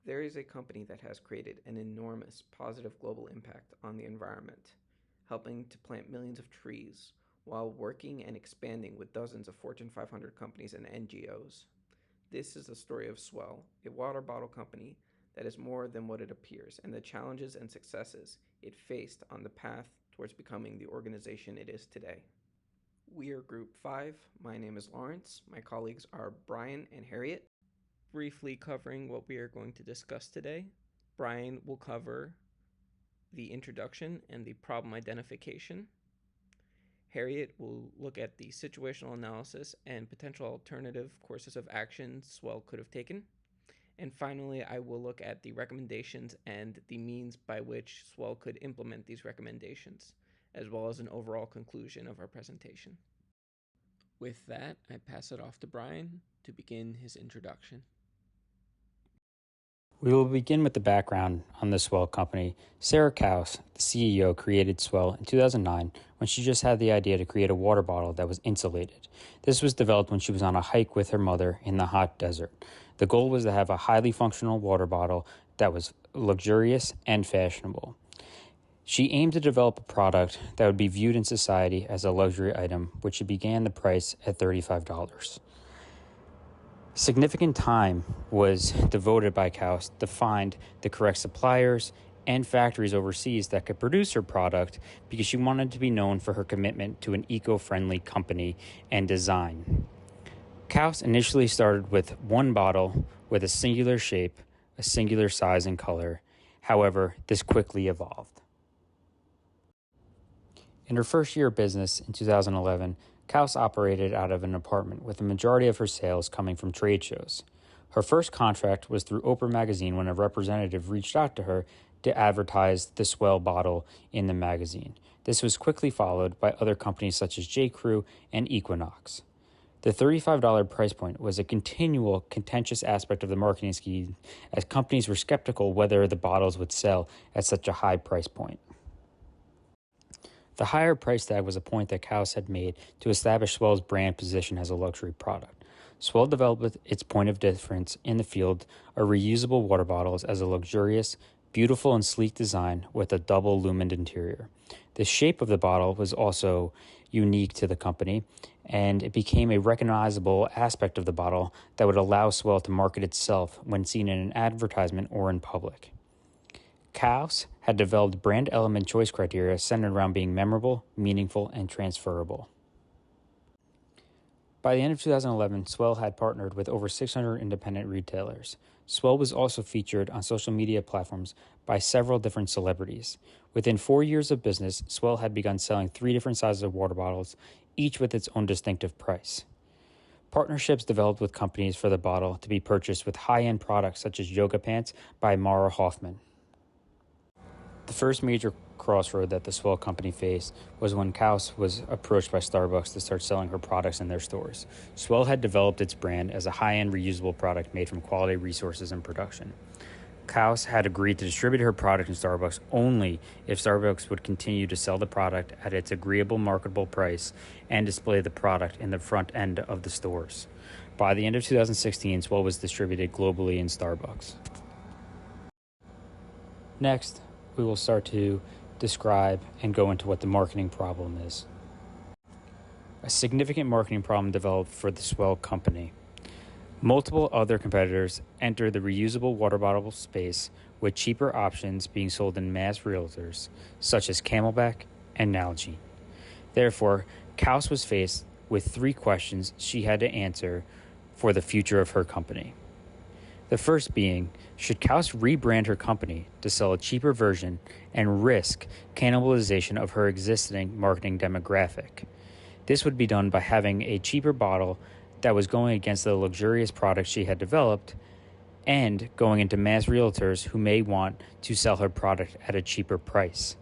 There is a company that has created an enormous positive global impact on the environment, helping to plant millions of trees while working and expanding with dozens of Fortune 500 companies and NGOs. This is the story of Swell, a water bottle company that is more than what it appears, and the challenges and successes it faced on the path towards becoming the organization it is today. We are Group 5. My name is Lawrence. My colleagues are Brian and Harriet. Briefly covering what we are going to discuss today, Brian will cover the introduction and the problem identification. Harriet will look at the situational analysis and potential alternative courses of action Swell could have taken. And finally, I will look at the recommendations and the means by which Swell could implement these recommendations, as well as an overall conclusion of our presentation. With that, I pass it off to Brian to begin his introduction. We will begin with the background on the Swell company. Sarah Kaus, the CEO, created Swell in 2009 when she just had the idea to create a water bottle that was insulated. This was developed when she was on a hike with her mother in the hot desert. The goal was to have a highly functional water bottle that was luxurious and fashionable. She aimed to develop a product that would be viewed in society as a luxury item, which began the price at $35. Significant time was devoted by Kaus to find the correct suppliers and factories overseas that could produce her product because she wanted to be known for her commitment to an eco-friendly company and design. Kaus initially started with one bottle with a singular shape, a singular size and color. However, this quickly evolved. In her first year of business in 2011, Kaus operated out of an apartment with the majority of her sales coming from trade shows. Her first contract was through Oprah magazine when a representative reached out to her to advertise the Swell bottle in the magazine. This was quickly followed by other companies such as J.Crew and Equinox. The $35 price point was a continual contentious aspect of the marketing scheme as companies were skeptical whether the bottles would sell at such a high price point. The higher price tag was a point that Kaus had made to establish Swell's brand position as a luxury product. Swell developed its point of difference in the field of reusable water bottles as a luxurious, beautiful and sleek design with a double lumened interior. The shape of the bottle was also unique to the company, and it became a recognizable aspect of the bottle that would allow Swell to market itself when seen in an advertisement or in public. Kaus had developed brand element choice criteria centered around being memorable, meaningful, and transferable. By the end of 2011, Swell had partnered with over 600 independent retailers. Swell was also featured on social media platforms by several different celebrities. Within 4 years of business, Swell had begun selling 3 different sizes of water bottles, each with its own distinctive price. Partnerships developed with companies for the bottle to be purchased with high-end products such as yoga pants by Mara Hoffman. The first major crossroad that the Swell company faced was when Kaus was approached by Starbucks to start selling her products in their stores. Swell had developed its brand as a high-end reusable product made from quality resources and production. Kaus had agreed to distribute her product in Starbucks only if Starbucks would continue to sell the product at its agreeable marketable price and display the product in the front end of the stores. By the end of 2016, Swell was distributed globally in Starbucks. Next, we will start to describe and go into what the marketing problem is. A significant marketing problem developed for the Swell company. Multiple other competitors entered the reusable water bottle space with cheaper options being sold in mass realtors such as Camelback and Nalgene. Therefore, Kaus was faced with 3 questions she had to answer for the future of her company. The first being, should Kaus rebrand her company to sell a cheaper version and risk cannibalization of her existing marketing demographic? This would be done by having a cheaper bottle that was going against the luxurious product she had developed and going into mass realtors who may want to sell her product at a cheaper price.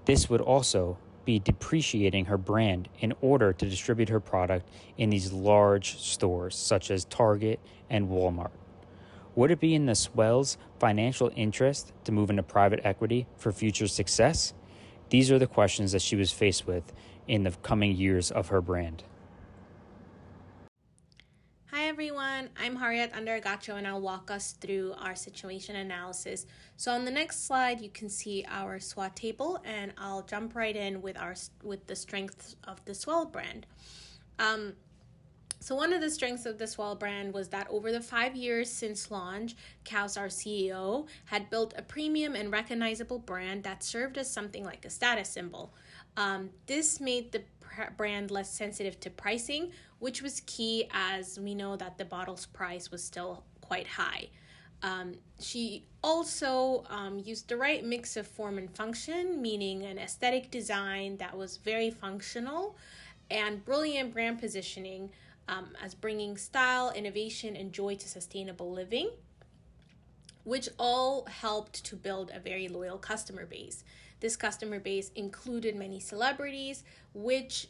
This would also be depreciating her brand in order to distribute her product in these large stores such as Target and Walmart. Would it be in the Swell's financial interest to move into private equity for future success? These are the questions that she was faced with in the coming years of her brand. Hi everyone, I'm Harriet Undergacho and I'll walk us through our situation analysis. So on the next slide, you can see our SWOT table, and I'll jump right in with the strengths of the Swell brand. So one of the strengths of the Swell brand was that over the 5 years since launch, Kaus, our CEO, had built a premium and recognizable brand that served as something like a status symbol. This made the brand less sensitive to pricing, which was key as we know that the bottle's price was still quite high. She also used the right mix of form and function, meaning an aesthetic design that was very functional and brilliant brand positioning, as bringing style, innovation, and joy to sustainable living, which all helped to build a very loyal customer base. This customer base included many celebrities, which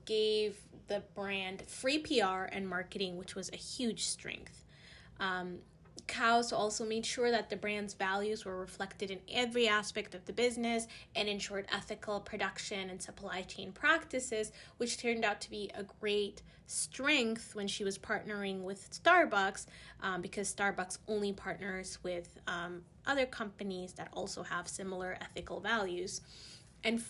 gave the brand free PR and marketing, which was a huge strength. Kaus also made sure that the brand's values were reflected in every aspect of the business and ensured ethical production and supply chain practices, which turned out to be a great strength when she was partnering with Starbucks, because Starbucks only partners with other companies that also have similar ethical values. And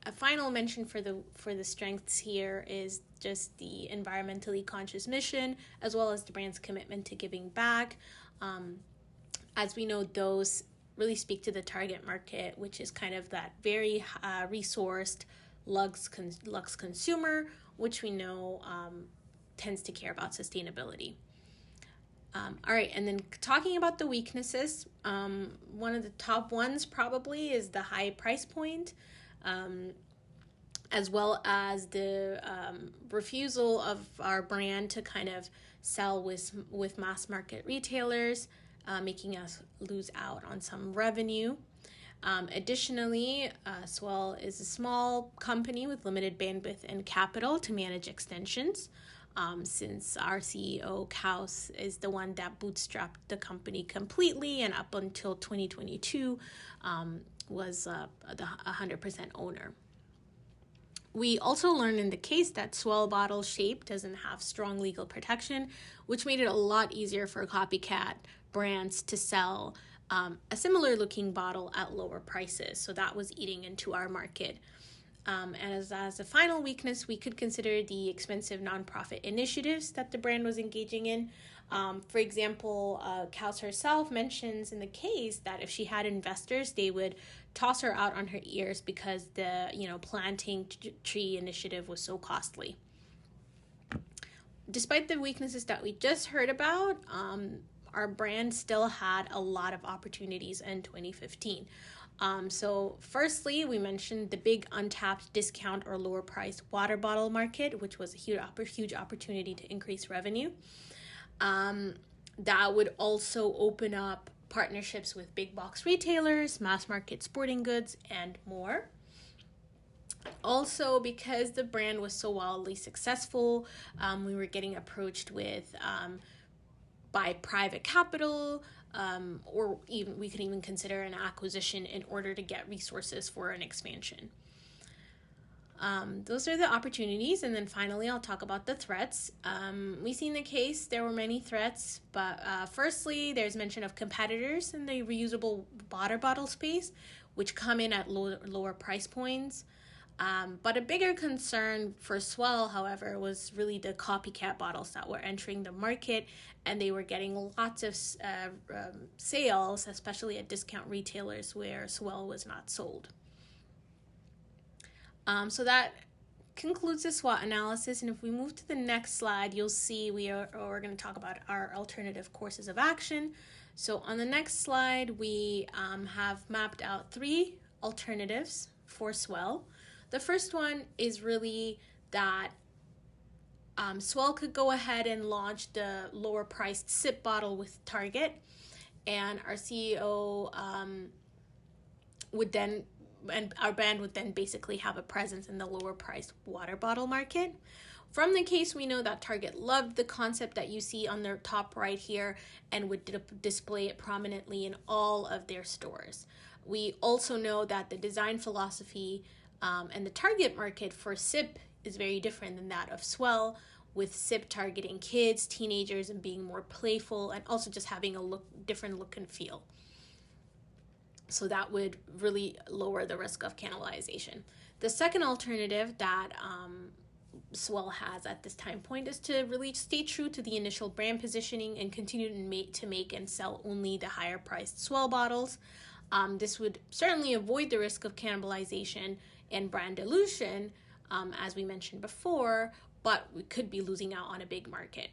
a final mention for the strengths here is just the environmentally conscious mission, as well as the brand's commitment to giving back. As we know, those really speak to the target market, which is kind of that very resourced luxe consumer, which we know tends to care about sustainability. All right, and then talking about the weaknesses, one of the top ones probably is the high price point, as well as the refusal of our brand to kind of sell with mass market retailers, making us lose out on some revenue. Additionally, Swell is a small company with limited bandwidth and capital to manage extensions. Since our CEO, Kaus, is the one that bootstrapped the company completely and up until 2022 was the 100% owner. We also learned in the case that Swell bottle shape doesn't have strong legal protection, which made it a lot easier for copycat brands to sell a similar looking bottle at lower prices. So that was eating into our market. And as a final weakness, we could consider the expensive nonprofit initiatives that the brand was engaging in. For example, Kaus herself mentions in the case that if she had investors, they would toss her out on her ears because the planting tree initiative was so costly. Despite the weaknesses that we just heard about, our brand still had a lot of opportunities in 2015. So firstly, we mentioned the big untapped discount or lower priced water bottle market, which was a huge opportunity to increase revenue. That would also open up partnerships with big box retailers, mass market sporting goods, and more. Also, because the brand was so wildly successful, we were getting approached with by private capital, or even we could even consider an acquisition in order to get resources for an expansion. Those are the opportunities, and then finally I'll talk about the threats. We see in the case there were many threats, but firstly there's mention of competitors in the reusable water bottle space, which come in at lower price points. But a bigger concern for Swell, however, was really the copycat bottles that were entering the market, and they were getting lots of sales, especially at discount retailers where Swell was not sold. So that concludes the SWOT analysis, and if we move to the next slide, you'll see we're going to talk about our alternative courses of action. So on the next slide, we have mapped out 3 alternatives for Swell. The first one is really that Swell could go ahead and launch the lower priced sip bottle with Target, and our CEO would then, and our brand would then basically have a presence in the lower priced water bottle market. From the case, we know that Target loved the concept that you see on their top right here and would display it prominently in all of their stores. We also know that the design philosophy and the target market for sip is very different than that of Swell, with sip targeting kids, teenagers, and being more playful, and also just having a different look and feel. So that would really lower the risk of cannibalization. The second alternative that Swell has at this time point is to really stay true to the initial brand positioning and continue to make and sell only the higher priced Swell bottles. This would certainly avoid the risk of cannibalization and brand dilution, as we mentioned before, but we could be losing out on a big market.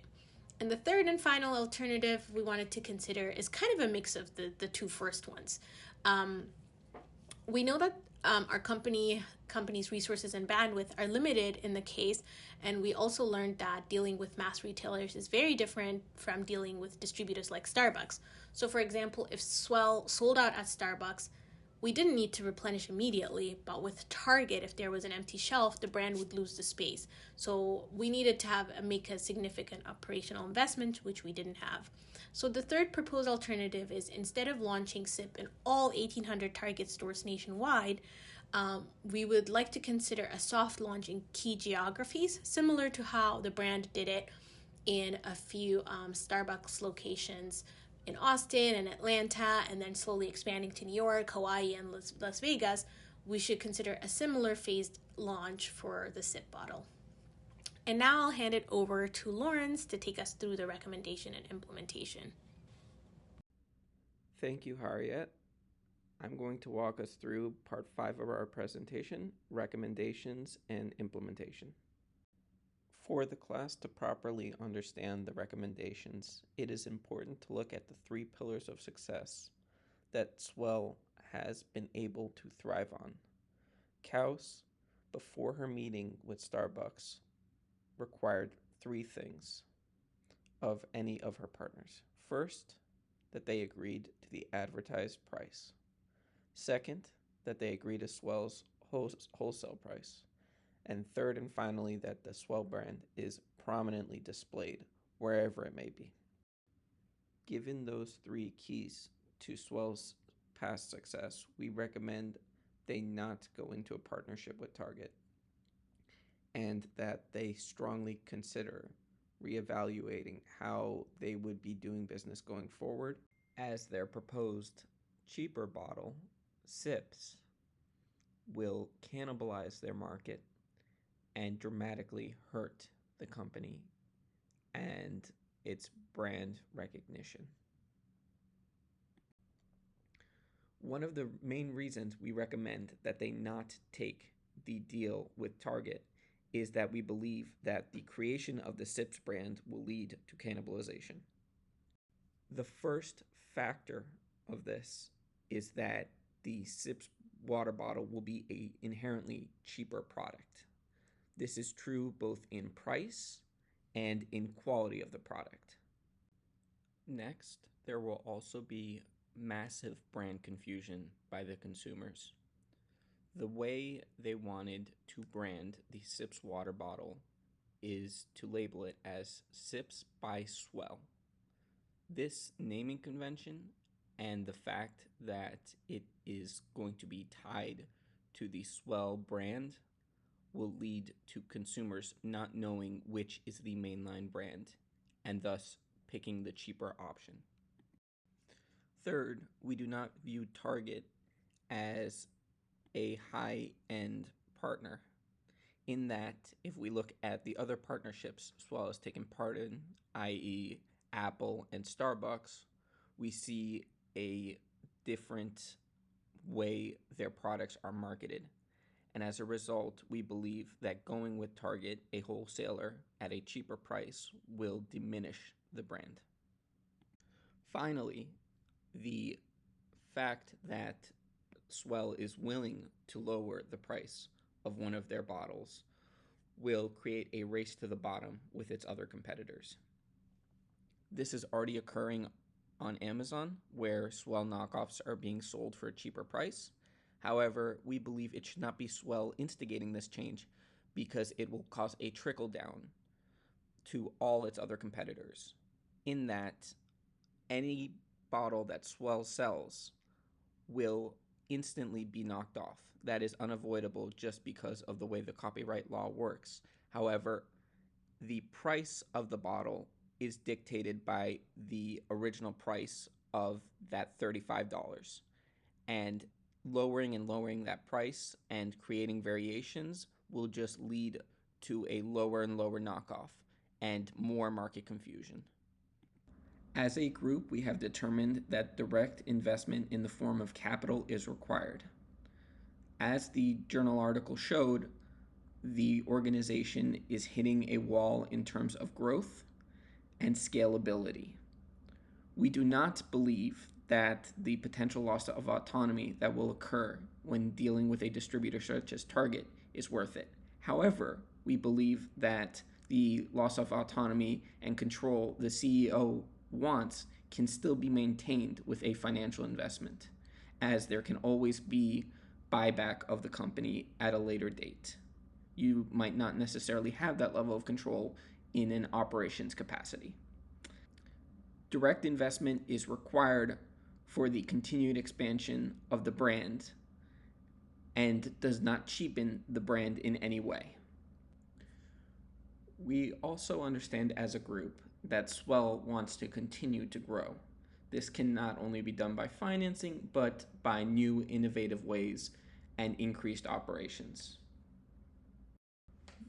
And the third and final alternative we wanted to consider is kind of a mix of the two first ones. We know that our company's resources and bandwidth are limited in the case, and we also learned that dealing with mass retailers is very different from dealing with distributors like Starbucks. So for example, if Swell sold out at Starbucks, we didn't need to replenish immediately, but with Target, if there was an empty shelf, the brand would lose the space. So we needed to make a significant operational investment, which we didn't have. So the third proposed alternative is, instead of launching SIP in all 1,800 Target stores nationwide, we would like to consider a soft launch in key geographies, similar to how the brand did it in a few Starbucks locations in Austin and Atlanta, and then slowly expanding to New York, Hawaii, and Las Vegas. We should consider a similar phased launch for the SIP bottle. And now I'll hand it over to Lawrence to take us through the recommendation and implementation. Thank you, Harriet. I'm going to walk us through part 5 of our presentation, recommendations and implementation. For the class to properly understand the recommendations, it is important to look at the 3 pillars of success that Swell has been able to thrive on. Kaus, before her meeting with Starbucks, required 3 things of any of her partners. First, that they agreed to the advertised price. Second, that they agreed to Swell's wholesale price. And third and finally, that the Swell brand is prominently displayed wherever it may be. Given those 3 keys to Swell's past success, we recommend they not go into a partnership with Target, and that they strongly consider reevaluating how they would be doing business going forward, as their proposed cheaper bottle, SIPs, will cannibalize their market and dramatically hurt the company and its brand recognition. One of the main reasons we recommend that they not take the deal with Target is that we believe that the creation of the SIPs brand will lead to cannibalization. The first factor of this is that the SIPs water bottle will be an inherently cheaper product. This is true both in price and in quality of the product. Next, there will also be massive brand confusion by the consumers. The way they wanted to brand the Sips water bottle is to label it as Sips by Swell. This naming convention and the fact that it is going to be tied to the Swell brand will lead to consumers not knowing which is the mainline brand and thus picking the cheaper option. Third, we do not view Target as a high-end partner, in that if we look at the other partnerships Swell has taken part in, i.e. Apple and Starbucks, we see a different way their products are marketed. And as a result, we believe that going with Target, a wholesaler, at a cheaper price will diminish the brand. Finally, the fact that Swell is willing to lower the price of one of their bottles will create a race to the bottom with its other competitors. This is already occurring on Amazon, where Swell knockoffs are being sold for a cheaper price. However, we believe it should not be Swell instigating this change, because it will cause a trickle down to all its other competitors, in that any bottle that Swell sells will instantly be knocked off. That is unavoidable just because of the way the copyright law works. However, The price of the bottle is dictated by the original price of that $35. And lowering and lowering that price and creating variations will just lead to a lower and lower knockoff and more market confusion. As a group, we have determined that direct investment in the form of capital is required. As the journal article showed, the organization is hitting a wall in terms of growth and scalability. We do not believe that the potential loss of autonomy that will occur when dealing with a distributor such as Target is worth it. However, we believe that the loss of autonomy and control the CEO wants can still be maintained with a financial investment, as there can always be buyback of the company at a later date. You might not necessarily have that level of control in an operations capacity. Direct investment is required for the continued expansion of the brand and does not cheapen the brand in any way. We also understand as a group that Swell wants to continue to grow. This can not only be done by financing, but by new innovative ways and increased operations.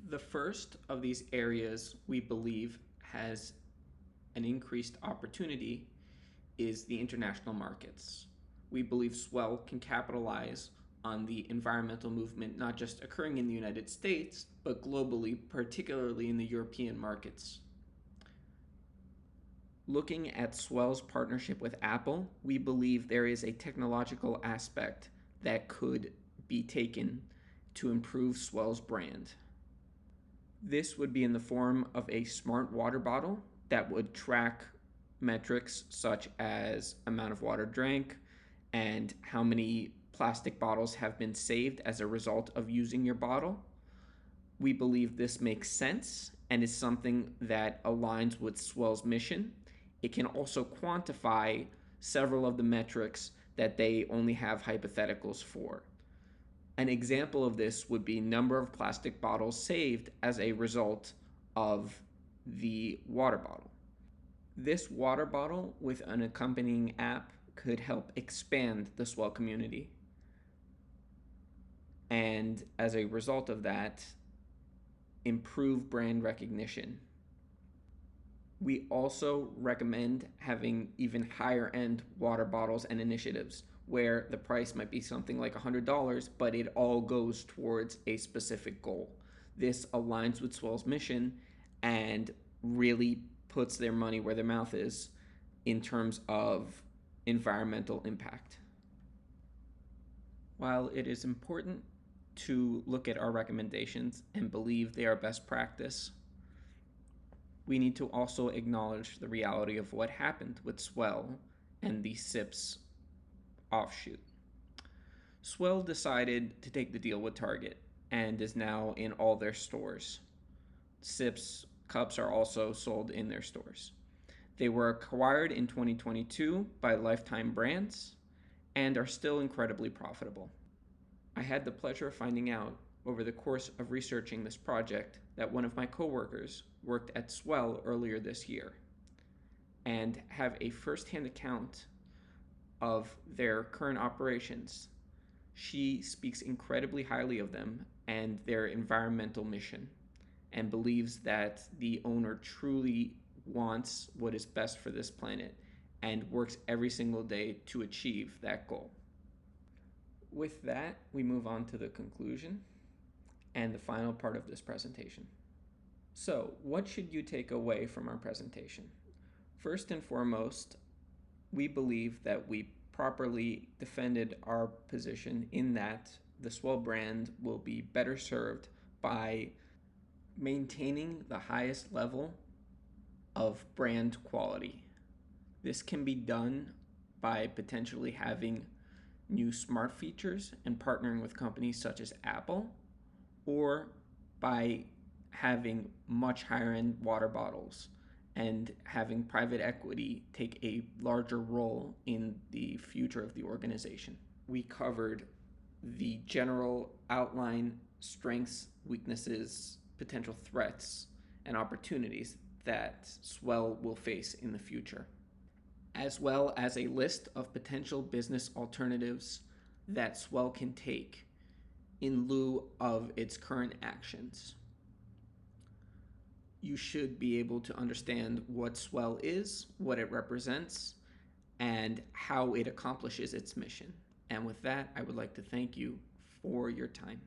The first of these areas we believe has an increased opportunity is the international markets. We believe Swell can capitalize on the environmental movement not just occurring in the United States, but globally, particularly in the European markets. Looking at Swell's partnership with Apple, we believe there is a technological aspect that could be taken to improve Swell's brand. This would be in the form of a smart water bottle that would track metrics such as amount of water drank and how many plastic bottles have been saved as a result of using your bottle. We believe this makes sense and is something that aligns with Swell's mission. It can also quantify several of the metrics that they only have hypotheticals for. An example of this would be number of plastic bottles saved as a result of the water bottle. This water bottle with an accompanying app could help expand the Swell community. And as a result of that, improve brand recognition. We also recommend having even higher end water bottles and initiatives where the price might be something like $100, but it all goes towards a specific goal. This aligns with Swell's mission and really puts their money where their mouth is in terms of environmental impact. While it is important to look at our recommendations and believe they are best practice, we need to also acknowledge the reality of what happened with Swell and the Sips offshoot. Swell decided to take the deal with Target and is now in all their stores. Sips cups are also sold in their stores. They were acquired in 2022 by Lifetime Brands and are still incredibly profitable. I had the pleasure of finding out over the course of researching this project that one of my coworkers worked at Swell earlier this year and have a first-hand account of their current operations. She speaks incredibly highly of them and their environmental mission and believes that the owner truly wants what is best for this planet and works every single day to achieve that goal. With that, we move on to the conclusion and the final part of this presentation. So, what should you take away from our presentation? First and foremost, we believe that we properly defended our position in that the Swell brand will be better served by maintaining the highest level of brand quality. This can be done by potentially having new smart features and partnering with companies such as Apple, or by having much higher end water bottles and having private equity take a larger role in the future of the organization. We covered the general outline, strengths, weaknesses, potential threats, and opportunities that Swell will face in the future, as well as a list of potential business alternatives that Swell can take in lieu of its current actions. You should be able to understand what Swell is, what it represents, and how it accomplishes its mission. And with that, I would like to thank you for your time.